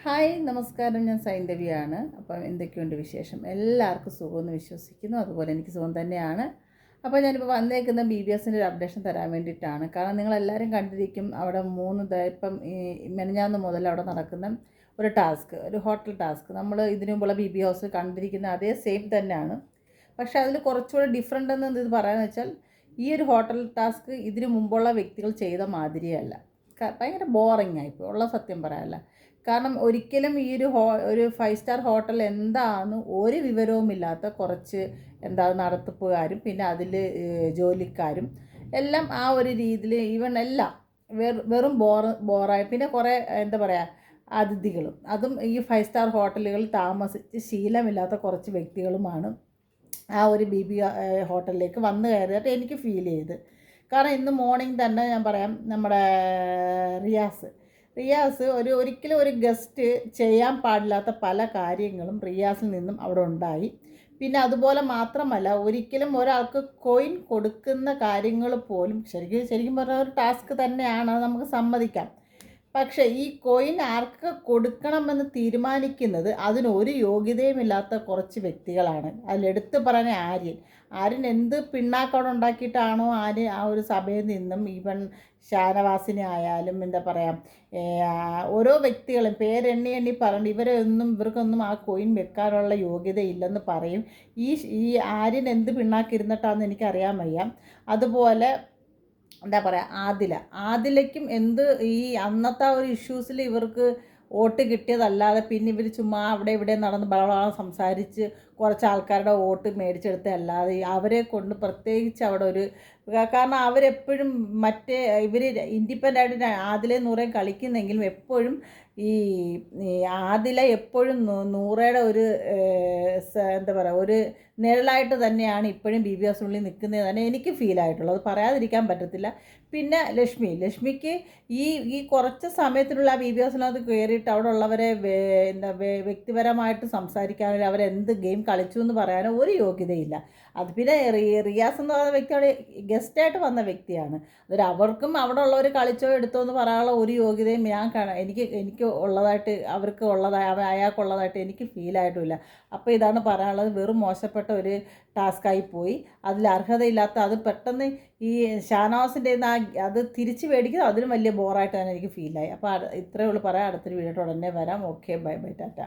Hi നമസ്കാരം, ഞാൻ സൈന്ധവിയാണ്. അപ്പം എന്തൊക്കെയുണ്ട് വിശേഷം? എല്ലാവർക്കും സുഖമെന്ന് വിശ്വസിക്കുന്നു. അതുപോലെ എനിക്ക് സുഖം തന്നെയാണ്. അപ്പോൾ ഞാനിപ്പോൾ വന്നേക്കുന്ന BBSൻ്റെ ഒരു അപ്ഡേഷൻ തരാൻ വേണ്ടിയിട്ടാണ്. കാരണം നിങ്ങളെല്ലാവരും കണ്ടിരിക്കും, അവിടെ ഇപ്പം ഈ മെനഞ്ഞാന്ന് മുതൽ അവിടെ നടക്കുന്ന ഒരു ടാസ്ക്, ഒരു ഹോട്ടൽ ടാസ്ക്. നമ്മൾ ഇതിനു മുമ്പുള്ള BB ഹൗസ് കണ്ടിരിക്കുന്ന അതേ സെയിം തന്നെയാണ്. പക്ഷേ അതിൽ കുറച്ചുകൂടെ ഡിഫറെൻ്റ് എന്ന് ഇത് പറയാമെന്ന് വെച്ചാൽ, ഈ ഒരു ഹോട്ടൽ ടാസ്ക് ഇതിനു മുമ്പുള്ള വ്യക്തികൾ ചെയ്ത മാതിരിയല്ല. ഭയങ്കര ബോറിംഗ് ആയിപ്പോയി, ഉള്ള സത്യം പറയാമല്ല. കാരണം ഒരിക്കലും ഈ ഒരു 5 സ്റ്റാർ ഹോട്ടൽ എന്താണെന്ന് ഒരു വിവരവുമില്ലാത്ത കുറച്ച് നടത്തിപ്പുകാരും പിന്നെ അതിൽ ജോലിക്കാരും എല്ലാം ആ ഒരു രീതിയിൽ ഈവൻ എല്ലാം വെറും ബോറായി. പിന്നെ കുറേ അതിഥികളും, അതും ഈ 5 സ്റ്റാർ ഹോട്ടലുകളിൽ താമസിച്ച് ശീലമില്ലാത്ത കുറച്ച് വ്യക്തികളുമാണ് ആ ഒരു ഹോട്ടലിലേക്ക് വന്നു കയറിയിട്ട് എനിക്ക് ഫീൽ ചെയ്ത്. കാരണം ഇന്ന് മോർണിംഗ് തന്നെ ഞാൻ പറയാം, നമ്മുടെ റിയാസ് ഒരിക്കലും ഒരു ഗസ്റ്റ് ചെയ്യാൻ പാടില്ലാത്ത പല കാര്യങ്ങളും റിയാസിൽ നിന്നും അവിടെ ഉണ്ടായി. പിന്നെ അതുപോലെ മാത്രമല്ല, ഒരിക്കലും ഒരാൾക്ക് കോയിൻ കൊടുക്കുന്ന കാര്യങ്ങൾ പോലും ശരിക്കും പറഞ്ഞാൽ ഒരു ടാസ്ക് തന്നെയാണ്, അത് നമുക്ക് സമ്മതിക്കാം. പക്ഷേ ഈ കോയിൻ ആർക്ക് കൊടുക്കണമെന്ന് തീരുമാനിക്കുന്നത് അതിനൊരു യോഗ്യതയുമില്ലാത്ത കുറച്ച് വ്യക്തികളാണ്. അതിലെടുത്ത് പറയാൻ ആര്യൻ എന്ത് പിണ്ണാക്കവിടെ ഉണ്ടാക്കിയിട്ടാണോ ആ ഒരു സഭയിൽ നിന്നും ഈവൻ ഷാനവാസിനെ ആയാലും ഓരോ വ്യക്തികളും പേരെണ്ണി പറഞ്ഞു ഇവർക്കൊന്നും ആ കോയിൻ വെക്കാനുള്ള യോഗ്യതയില്ലെന്ന് പറയും. ഈ ആര്യൻ എന്ത് പിണ്ണാക്കിയിരുന്നിട്ടാണെന്ന് എനിക്കറിയാൻ വയ്യ. അതുപോലെ ആദിലയ്ക്കും ഈ അന്നത്തെ ഒരു ഇഷ്യൂസിൽ ഇവർക്ക് വോട്ട് കിട്ടിയതല്ലാതെ പിന്നെ ഇവർ ചുമ്മാ അവിടെ ഇവിടെ നടന്ന് ബഹളം സംസാരിച്ച് കുറച്ച് ആൾക്കാരുടെ വോട്ട് മേടിച്ചെടുത്തല്ലാതെ അവരെ കൊണ്ട് പ്രത്യേകിച്ച് അവിടെ കാരണം അവരെപ്പോഴും ഇവർ ഇൻഡിപെൻഡൻ്റ് ആയിട്ട് ആദിലെ നൂറേയും കളിക്കുന്നെങ്കിലും എപ്പോഴും ഈ ആദില എപ്പോഴും നൂറയുടെ ഒരു ഒരു നിഴലായിട്ട് തന്നെയാണ് ഇപ്പോഴും BBHouseനുള്ളിൽ നിൽക്കുന്നത് തന്നെ എനിക്ക് ഫീലായിട്ടുള്ളത്, അത് പറയാതിരിക്കാൻ പറ്റത്തില്ല. പിന്നെ ലക്ഷ്മിക്ക് ഈ കുറച്ച് സമയത്തിനുള്ള BBHouseനകത്ത് കയറിയിട്ട് അവിടെ ഉള്ളവരെ വ്യക്തിപരമായിട്ട് സംസാരിക്കാനോ അവരെന്ത് ഗെയിം കളിച്ചു എന്ന് പറയാനോ ഒരു യോഗ്യതയില്ല. അത് പിന്നെ റിയാസ് എന്ന് പറയുന്ന വ്യക്തി അവിടെ ഗസ്റ്റായിട്ട് വന്ന വ്യക്തിയാണ്. അവർക്കും അവിടെ ഉള്ളവർ കളിച്ചോ എടുത്തോ എന്ന് പറയാനുള്ള ഒരു യോഗ്യതയും എനിക്ക് ഉള്ളതായിട്ട് അയാൾക്കുള്ളതായിട്ട് എനിക്ക് ഫീലായിട്ടുമില്ല. അപ്പോൾ ഇതാണ് പറയാനുള്ളത്, വെറും മോശപ്പെട്ട ഒരു ടാസ്ക്കായി പോയി. അതിൽ അർഹതയില്ലാത്ത, അത് പെട്ടെന്ന് ഈ ഷാനവാസിൻ്റെ അത് തിരിച്ച് മേടിക്കുന്നത് അതിലും വലിയ ബോറായിട്ട് തന്നെ എനിക്ക് ഫീലായി. അപ്പോൾ ഇത്രയേ ഉള്ളൂ പറയാം. അടുത്തൊരു വീഡിയോ ഉടനെ വരാം. Okay, bye bye, Tata.